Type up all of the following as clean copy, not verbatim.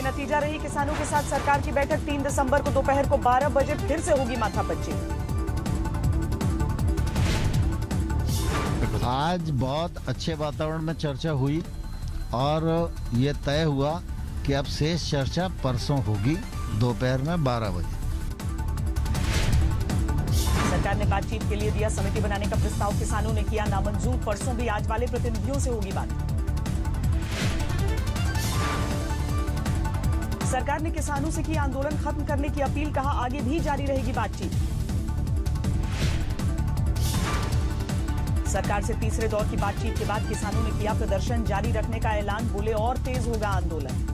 बेनतीजा रही किसानों के साथ सरकार की बैठक। 3 दिसंबर को दोपहर को 12 बजे फिर से होगी माथापच्ची। आज बहुत अच्छे वातावरण में चर्चा हुई और ये तय हुआ कि अब शेष चर्चा परसों होगी दोपहर में 12 बजे। सरकार ने बातचीत के लिए दिया समिति बनाने का प्रस्ताव, किसानों ने किया नामंजूर। परसों भी आज वाले प्रतिनिधियों से होगी बात। सरकार ने किसानों से की आंदोलन खत्म करने की अपील, कहा आगे भी जारी रहेगी बातचीत। सरकार से तीसरे दौर की बातचीत के बाद किसानों ने किया प्रदर्शन जारी रखने का ऐलान, बोले और तेज होगा आंदोलन।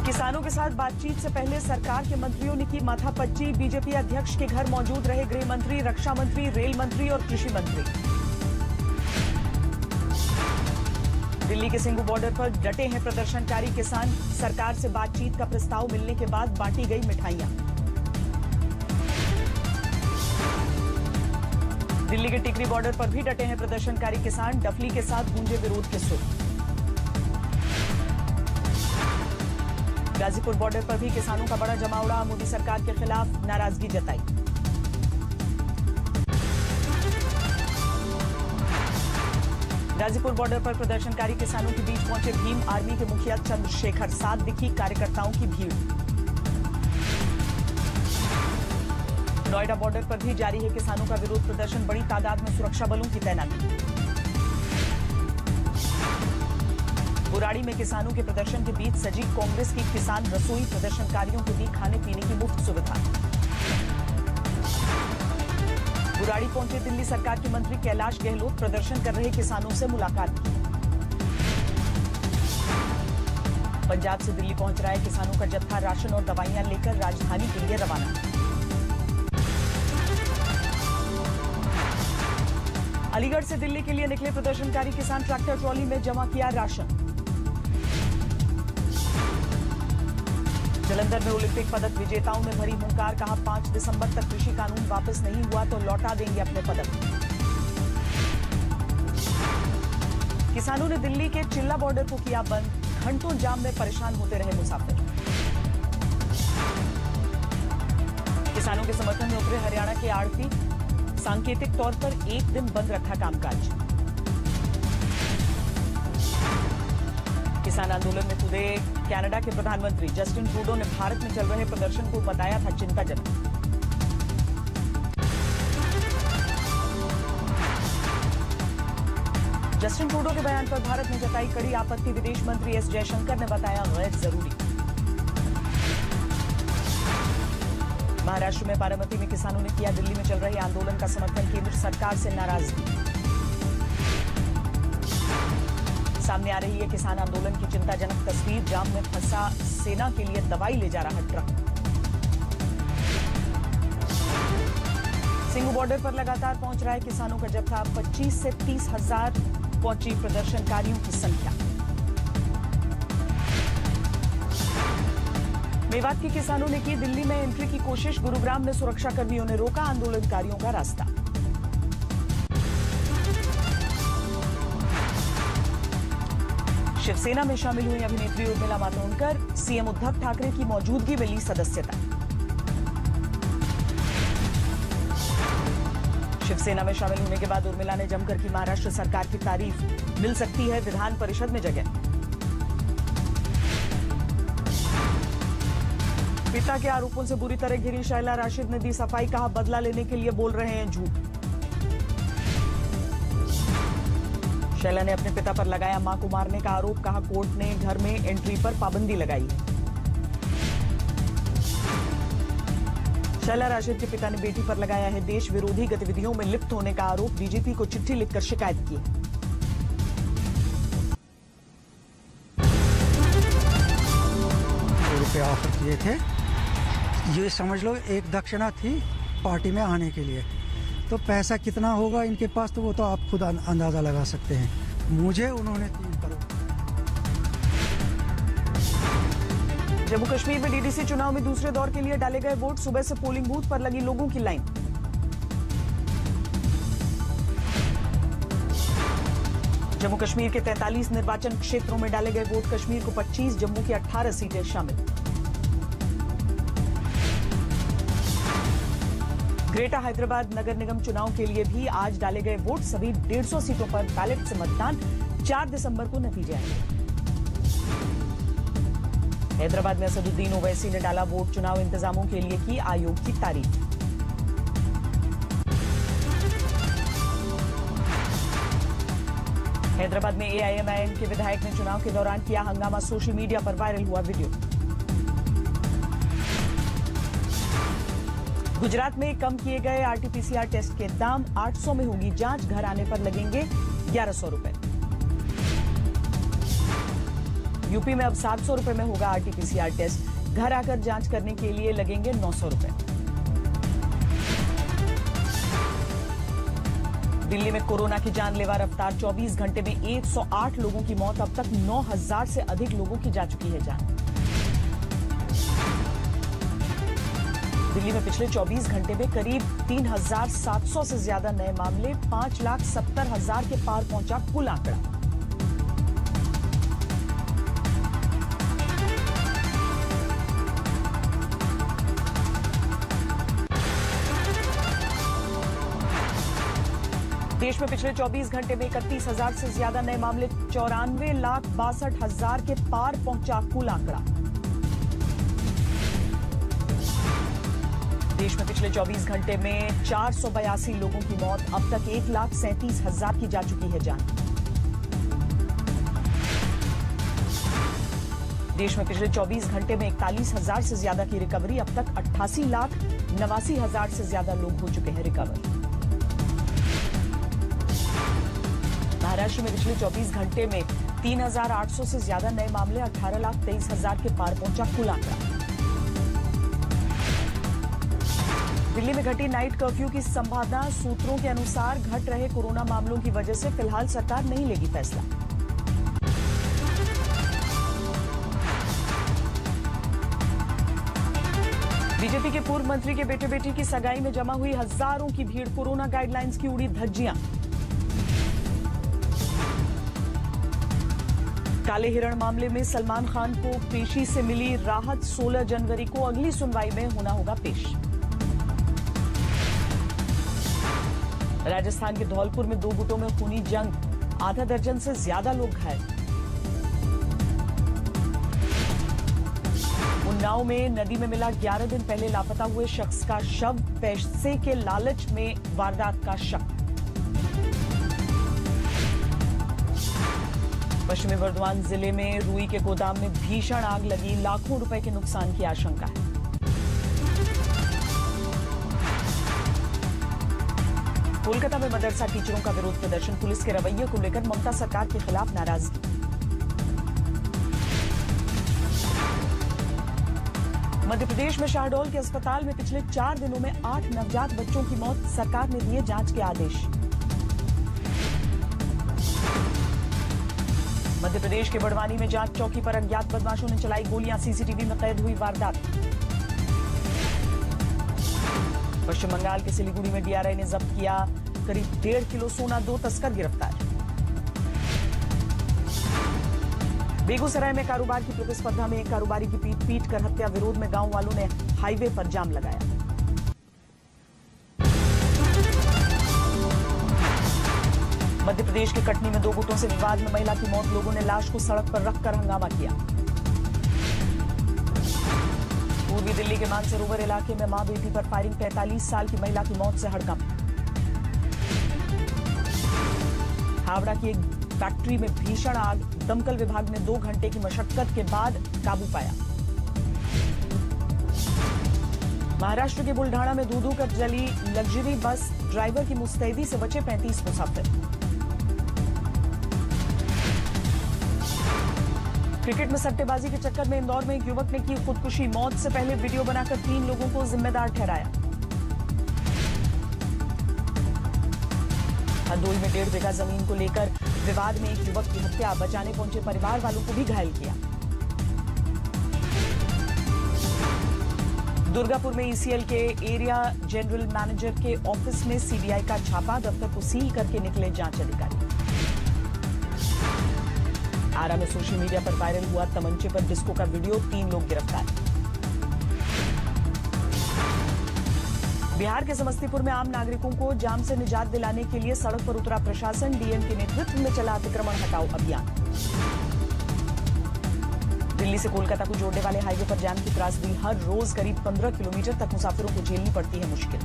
किसानों के साथ बातचीत से पहले सरकार के मंत्रियों ने की माथापच्ची। बीजेपी अध्यक्ष के घर मौजूद रहे गृह मंत्री, रक्षा मंत्री, रेल मंत्री और कृषि मंत्री। दिल्ली के सिंघू बॉर्डर पर डटे हैं प्रदर्शनकारी किसान। सरकार से बातचीत का प्रस्ताव मिलने के बाद बांटी गई मिठाइयां। दिल्ली के टिकरी बॉर्डर पर भी डटे हैं प्रदर्शनकारी किसान। डफली के साथ गूंजे विरोध के सुर। गाजीपुर बॉर्डर पर भी किसानों का बड़ा जमावड़ा, मोदी सरकार के खिलाफ नाराजगी जताई। गाजीपुर बॉर्डर पर प्रदर्शनकारी किसानों के बीच पहुंचे भीम आर्मी के मुखिया चंद्रशेखर, साथ दिखी कार्यकर्ताओं की भीड़। नोएडा बॉर्डर पर भी जारी है किसानों का विरोध प्रदर्शन, बड़ी तादाद में सुरक्षा बलों की तैनाती। बुराड़ी में किसानों के प्रदर्शन के बीच सजी कांग्रेस की किसान रसोई, प्रदर्शनकारियों को दी खाने पीने की मुफ्त सुविधा। बुराड़ी पहुंचे दिल्ली सरकार के मंत्री कैलाश गहलोत, प्रदर्शन कर रहे किसानों से मुलाकात की। पंजाब से दिल्ली पहुंच रहा है किसानों का जत्था, राशन और दवाइयां लेकर राजधानी के लिए रवाना। अलीगढ़ से दिल्ली के लिए निकले प्रदर्शनकारी किसान, ट्रैक्टर ट्रॉली में जमा किया राशन। जलंधर में ओलंपिक पदक विजेताओं ने भरी हुंकार, कहा 5 दिसंबर तक कृषि कानून वापस नहीं हुआ तो लौटा देंगे अपने पदक। किसानों ने दिल्ली के चिल्ला बॉर्डर को किया बंद, घंटों जाम में परेशान होते रहे मुसाफिर। किसानों के समर्थन में उतरे हरियाणा के आड़ती, सांकेतिक तौर पर एक दिन बंद रखा कामकाज। किसान आंदोलन में कूदे कनाडा के प्रधानमंत्री जस्टिन ट्रूडो ने भारत में चल रहे प्रदर्शन को बताया था चिंताजनक। जस्टिन ट्रूडो के बयान पर भारत ने जताई कड़ी आपत्ति, विदेश मंत्री एस जयशंकर ने बताया गैर जरूरी। महाराष्ट्र में बारामती में किसानों ने किया दिल्ली में चल रहे आंदोलन का समर्थन, केंद्र सरकार से नाराजगी। सामने आ रही है किसान आंदोलन की चिंताजनक तस्वीर, जाम में फंसा सेना के लिए दवाई ले जा रहा ट्रक। सिंघू बॉर्डर पर लगातार पहुंच रहा है किसानों का जत्था, 25 से 30 हजार पहुंची प्रदर्शनकारियों की संख्या। मेवात के किसानों ने की दिल्ली में एंट्री की कोशिश, गुरुग्राम में सुरक्षा कर्मियों ने रोका आंदोलनकारियों का रास्ता। शिवसेना में शामिल हुई अभिनेत्री उर्मिला मातोंडकर, सीएम उद्धव ठाकरे की मौजूदगी में ली सदस्यता। शिवसेना में शामिल होने के बाद उर्मिला ने जमकर की महाराष्ट्र सरकार की तारीफ, मिल सकती है विधान परिषद में जगह। पिता के आरोपों से बुरी तरह घिरी शैला राशिद ने दी सफाई, कहा बदला लेने के लिए बोल रहे हैं झूठ। शैला ने अपने पिता पर लगाया मां को मारने का आरोप, कहा कोर्ट ने घर में एंट्री पर पाबंदी लगाई है। शैला राशिद के पिता ने बेटी पर लगाया है देश विरोधी गतिविधियों में लिप्त होने का आरोप, बीजेपी को चिट्ठी लिखकर शिकायत की। रुपये ऑफर किए थे, ये समझ लो एक दक्षिणा थी पार्टी में आने के लिए। तो पैसा कितना होगा इनके पास तो वो तो आप खुद अंदाजा लगा सकते हैं। मुझे उन्होंने 3 करोड़ जम्मू कश्मीर में डीडीसी चुनाव में दूसरे दौर के लिए डाले गए वोट। सुबह से पोलिंग बूथ पर लगी लोगों की लाइन। जम्मू कश्मीर के 43 निर्वाचन क्षेत्रों में डाले गए वोट। कश्मीर को 25, जम्मू की 18 सीटें शामिल। ग्रेटर हैदराबाद नगर निगम चुनाव के लिए भी आज डाले गए वोट। सभी 150 सीटों पर बैलेट से मतदान। 4 दिसंबर को नतीजे आएंगे। हैदराबाद में असदुद्दीन ओवैसी ने डाला वोट। चुनाव इंतजामों के लिए की आयोग की तारीफ। हैदराबाद में एआईएमआईएम के विधायक ने चुनाव के दौरान किया हंगामा। सोशल मीडिया पर वायरल हुआ वीडियो। गुजरात में कम किए गए आरटीपीसीआर टेस्ट के दाम। 800 में होगी जांच, घर आने पर लगेंगे 1100 रुपए। यूपी में अब 700 रुपए में होगा आरटीपीसीआर टेस्ट, घर आकर जांच करने के लिए लगेंगे 900 रुपए। दिल्ली में कोरोना की जानलेवा रफ्तार। 24 घंटे में 108 लोगों की मौत। अब तक 9000 से अधिक लोगों की जा चुकी है जान। दिल्ली में पिछले 24 घंटे में करीब 3700 से ज्यादा नए मामले। 5,70,000 के पार पहुंचा कुल आंकड़ा। देश में पिछले 24 घंटे में 31,000 से ज्यादा नए मामले। 94,62,000 के पार पहुंचा कुल आंकड़ा। देश में पिछले 24 घंटे में 482 लोगों की मौत। अब तक 1,37,000 की जा चुकी है जान। देश में पिछले 24 घंटे में 41,000 से ज्यादा की रिकवरी। अब तक 88,89,000 से ज्यादा लोग हो चुके हैं रिकवर। महाराष्ट्र में पिछले 24 घंटे में 3,800 से ज्यादा नए मामले। 18,23,000 के पार पहुंचा कुल आंकड़ा। दिल्ली में घटी नाइट कर्फ्यू की संभावना। सूत्रों के अनुसार घट रहे कोरोना मामलों की वजह से फिलहाल सरकार नहीं लेगी फैसला। बीजेपी के पूर्व मंत्री के बेटे बेटी की सगाई में जमा हुई हजारों की भीड़। कोरोना गाइडलाइंस की उड़ी धज्जियां। काले हिरण मामले में सलमान खान को पेशी से मिली राहत। 16 जनवरी को अगली सुनवाई में होना होगा पेश। राजस्थान के धौलपुर में 2 गुटों में खूनी जंग। आधा दर्जन से ज्यादा लोग घायल। उन्नाव में नदी में मिला 11 दिन पहले लापता हुए शख्स का शव। पैसे के लालच में वारदात का शक। पश्चिमी बर्दवान जिले में रुई के गोदाम में भीषण आग लगी। लाखों रुपए के नुकसान की आशंका है। कोलकाता में मदरसा टीचरों का विरोध प्रदर्शन। पुलिस के रवैये को लेकर ममता सरकार के खिलाफ नाराजगी। मध्य प्रदेश में शाहडोल के अस्पताल में पिछले 4 दिनों में 8 नवजात बच्चों की मौत। सरकार ने दिए जांच के आदेश। मध्य प्रदेश के बड़वानी में जांच चौकी पर अज्ञात बदमाशों ने चलाई गोलियां। सीसीटीवी में कैद हुई वारदात। पश्चिम बंगाल के सिलीगुड़ी में डीआरआई ने जब्त किया करीब 1.5 किलो सोना। 2 तस्कर गिरफ्तार। बेगूसराय में कारोबार की प्रतिस्पर्धा में एक कारोबारी की पीट कर हत्या। विरोध में गांव वालों ने हाईवे पर जाम लगाया। मध्य प्रदेश के कटनी में 2 गुटों से विवाद में महिला की मौत। लोगों ने लाश को सड़क पर रखकर हंगामा किया। पूर्वी दिल्ली के मानसरोवर इलाके में मां बेटी पर फायरिंग। 45 साल की महिला की मौत से हड़कंप। हावड़ा की एक फैक्ट्री में भीषण आग। दमकल विभाग ने 2 घंटे की मशक्कत के बाद काबू पाया। महाराष्ट्र के बुल्ढाना में दूधू कर जली लग्जरी बस। ड्राइवर की मुस्तैदी से बचे 35 मुसाफिर। क्रिकेट में सट्टेबाजी के चक्कर में इंदौर में एक युवक ने की खुदकुशी। मौत से पहले वीडियो बनाकर 3 लोगों को जिम्मेदार ठहराया। हरदोई में 1.5 बीघा जमीन को लेकर विवाद में एक युवक की हत्या। बचाने पहुंचे परिवार वालों को भी घायल किया। दुर्गापुर में ईसीएल के एरिया जनरल मैनेजर के ऑफिस में सीबीआई का छापा, दफ्तर को सील करके निकले जांच अधिकारी। आरा में सोशल मीडिया पर वायरल हुआ तमंचे पर डिस्को का वीडियो, 3 लोग गिरफ्तार। बिहार के समस्तीपुर में आम नागरिकों को जाम से निजात दिलाने के लिए सड़क पर उतरा प्रशासन, डीएम के नेतृत्व में चला अतिक्रमण हटाओ अभियान। दिल्ली से कोलकाता को जोड़ने वाले हाईवे पर जाम की त्रासदी, हर रोज करीब 15 किलोमीटर तक मुसाफिरों को झेलनी पड़ती है मुश्किल।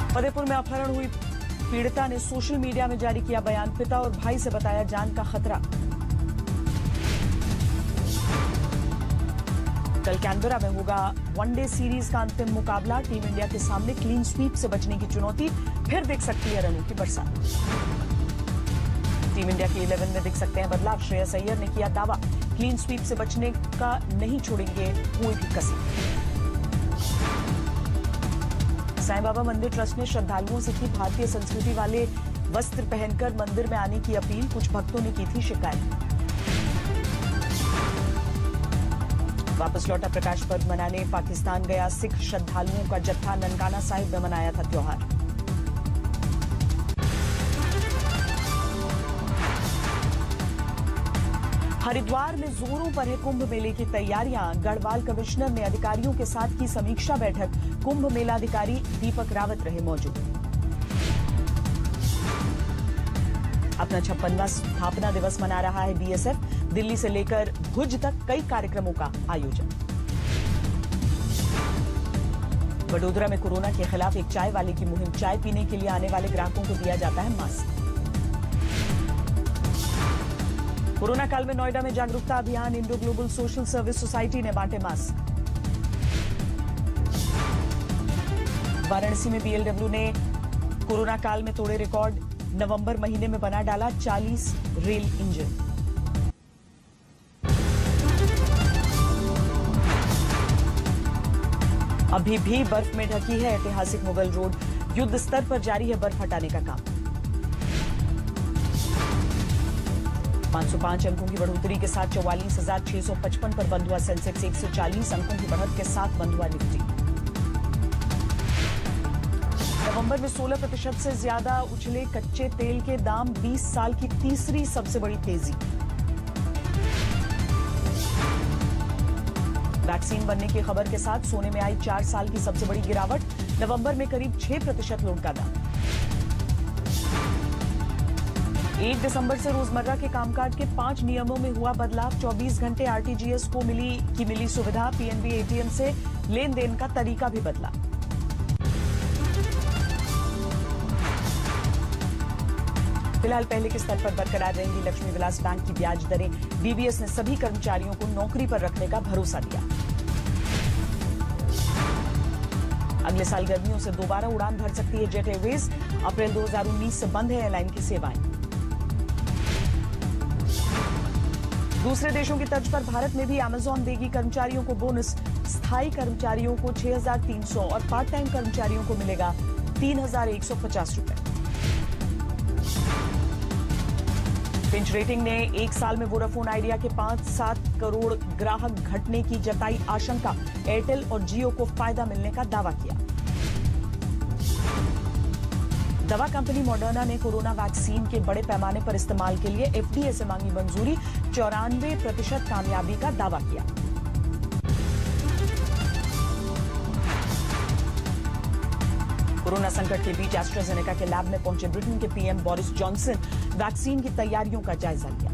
फतेहपुर में अपहरण हुई पीड़िता ने सोशल मीडिया में जारी किया बयान, पिता और भाई से बताया जान का खतरा। कल कैनबरा में होगा वनडे सीरीज का अंतिम मुकाबला, टीम इंडिया के सामने क्लीन स्वीप से बचने की चुनौती, फिर देख सकती है रनों की बरसात। टीम इंडिया के 11 में दिख सकते हैं बदलाव, श्रेयस अय्यर ने किया दावा, क्लीन स्वीप से बचने का नहीं छोड़ेंगे कोई भी कसर। साईं बाबा मंदिर ट्रस्ट ने श्रद्धालुओं से की भारतीय संस्कृति वाले वस्त्र पहनकर मंदिर में आने की अपील, कुछ भक्तों ने की थी शिकायत। वापस लौटा प्रकाश पर्व मनाने पाकिस्तान गया सिख श्रद्धालुओं का जत्था, ननकाना साहिब में मनाया था त्योहार। हरिद्वार में जोरों पर है कुंभ मेले की तैयारियां, गढ़वाल कमिश्नर ने अधिकारियों के साथ की समीक्षा बैठक, कुंभ मेला अधिकारी दीपक रावत रहे मौजूद। अपना 56वां स्थापना दिवस मना रहा है बीएसएफ, दिल्ली से लेकर भुज तक कई कार्यक्रमों का आयोजन। वडोदरा में कोरोना के खिलाफ एक चाय वाले की मुहिम, चाय पीने के लिए आने वाले ग्राहकों को दिया जाता है मास्क। कोरोना काल में नोएडा में जागरूकता अभियान, Indo global social service society ने बांटे मास्क। वाराणसी में बीएलडब्ल्यू ने कोरोना काल में तोड़े रिकॉर्ड, नवंबर महीने में बना डाला 40 रेल इंजन। अभी भी बर्फ में ढकी है ऐतिहासिक मुगल रोड, युद्ध स्तर पर जारी है बर्फ हटाने का काम। 505 अंकों की बढ़ोतरी के साथ 44,655 पर बंद हुआ सेंसेक्स, 140 अंकों की बढ़त के साथ बंद हुआ निफ्टी। नवंबर में 16% से ज्यादा उछले कच्चे तेल के दाम, 20 साल की तीसरी सबसे बड़ी तेजी। वैक्सीन बनने की खबर के साथ सोने में आई 4 साल की सबसे बड़ी गिरावट, नवंबर में करीब 6% लौट का दाम। 1 दिसंबर से रोजमर्रा के कामकाज के 5 नियमों में हुआ बदलाव, 24 घंटे आरटीजीएस को मिली सुविधा, पीएनबी एटीएम से लेन देन का तरीका भी बदला। फिलहाल पहले के स्तर पर बरकरार रहेंगी लक्ष्मी विलास बैंक की ब्याज दरें, डीबीएस ने सभी कर्मचारियों को नौकरी पर रखने का भरोसा दिया। अगले साल गर्मियों से दोबारा उड़ान भर सकती है जेट एयरवेज, अप्रैल 2019 से बंद है एयरलाइन की सेवाएं। दूसरे देशों की तर्ज पर भारत में भी अमेजॉन देगी कर्मचारियों को बोनस, स्थायी कर्मचारियों को 6,300 और पार्ट टाइम कर्मचारियों को मिलेगा 3,150 रुपए। फिंच रेटिंग ने 1 साल में वोडाफोन आइडिया के 5-7 करोड़ ग्राहक घटने की जताई आशंका, एयरटेल और जियो को फायदा मिलने का दावा किया। दवा कंपनी मॉडर्ना ने कोरोना वैक्सीन के बड़े पैमाने पर इस्तेमाल के लिए एफडीए से मांगी मंजूरी, 94% कामयाबी का दावा किया। कोरोना संकट के बीच एस्ट्राजेनेका के लैब में पहुंचे ब्रिटेन के पीएम बोरिस जॉनसन, वैक्सीन की तैयारियों का जायजा लिया।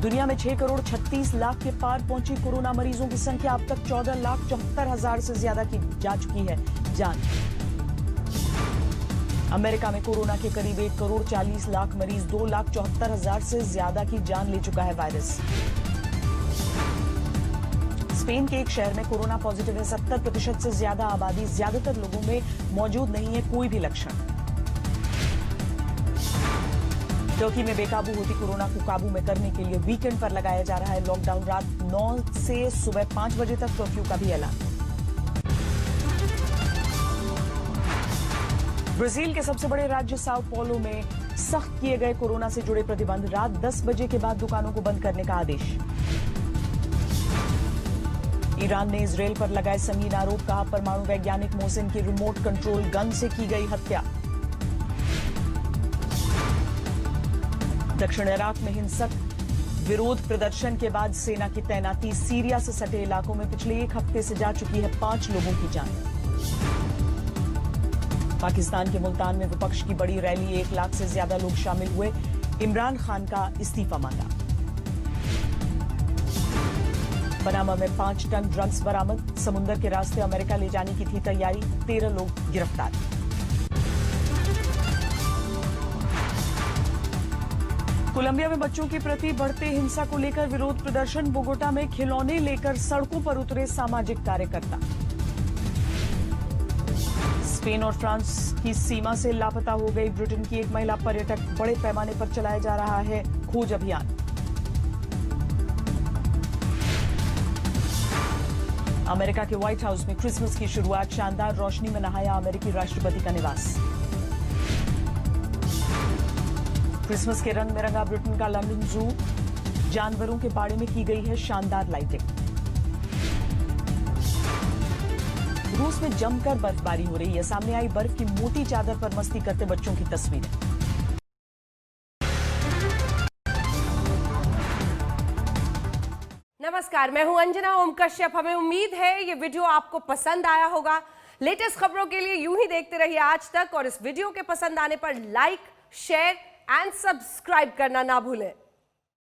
दुनिया में 6 करोड़ 36 लाख के पार पहुंची कोरोना मरीजों की संख्या, अब तक 14,74,000 से ज्यादा की जा चुकी है जान। अमेरिका में कोरोना के करीब 1 करोड़ 40 लाख मरीज, 2,74,000 से ज्यादा की जान ले चुका है वायरस। स्पेन के एक शहर में कोरोना पॉजिटिव है 70% से ज्यादा आबादी, ज्यादातर लोगों में मौजूद नहीं है कोई भी लक्षण। टर्की में बेकाबू होती कोरोना को काबू में करने के लिए वीकेंड पर लगाया जा रहा है लॉकडाउन, रात 9 से सुबह 5 बजे तक कर्फ्यू का भी ऐलान। ब्राजील के सबसे बड़े राज्य साओ पौलो में सख्त किए गए कोरोना से जुड़े प्रतिबंध, रात 10 बजे के बाद दुकानों को बंद करने का आदेश। ईरान ने इजरायल पर लगाए संगीन आरोप, कहा परमाणु वैज्ञानिक मोहसिन की रिमोट कंट्रोल गन से की गई हत्या। दक्षिण इराक में हिंसक विरोध प्रदर्शन के बाद सेना की तैनाती, सीरिया से सटे इलाकों में पिछले एक हफ्ते से जा चुकी है 5 लोगों की जान। पाकिस्तान के मुल्तान में विपक्ष की बड़ी रैली, 1 लाख से ज्यादा लोग शामिल हुए, इमरान खान का इस्तीफा मांगा। पनामा में 5 टन ड्रग्स बरामद, समुद्र के रास्ते अमेरिका ले जाने की थी तैयारी, 13 लोग गिरफ्तार। कोलंबिया में बच्चों के प्रति बढ़ते हिंसा को लेकर विरोध प्रदर्शन, बोगोटा में खिलौने लेकर सड़कों पर उतरे सामाजिक कार्यकर्ता। स्पेन और फ्रांस की सीमा से लापता हो गई ब्रिटेन की एक महिला पर्यटक, बड़े पैमाने पर चलाया जा रहा है खोज अभियान। अमेरिका के व्हाइट हाउस में क्रिसमस की शुरुआत, शानदार रोशनी में नहाया अमेरिकी राष्ट्रपति का निवास। क्रिसमस के रंग में रंगा ब्रिटेन का लंदन जू, जानवरों के बाड़े में की गई है शानदार लाइटिंग। रूस में जमकर बर्फबारी हो रही है, सामने आई बर्फ की मोटी चादर पर मस्ती करते बच्चों की तस्वीरें। नमस्कार, मैं हूं अंजना ओम कश्यप। हमें उम्मीद है ये वीडियो आपको पसंद आया होगा। लेटेस्ट खबरों के लिए यूं ही देखते रहिए आज तक, और इस वीडियो के पसंद आने पर लाइक, शेयर एंड सब्सक्राइब करना ना भूलें।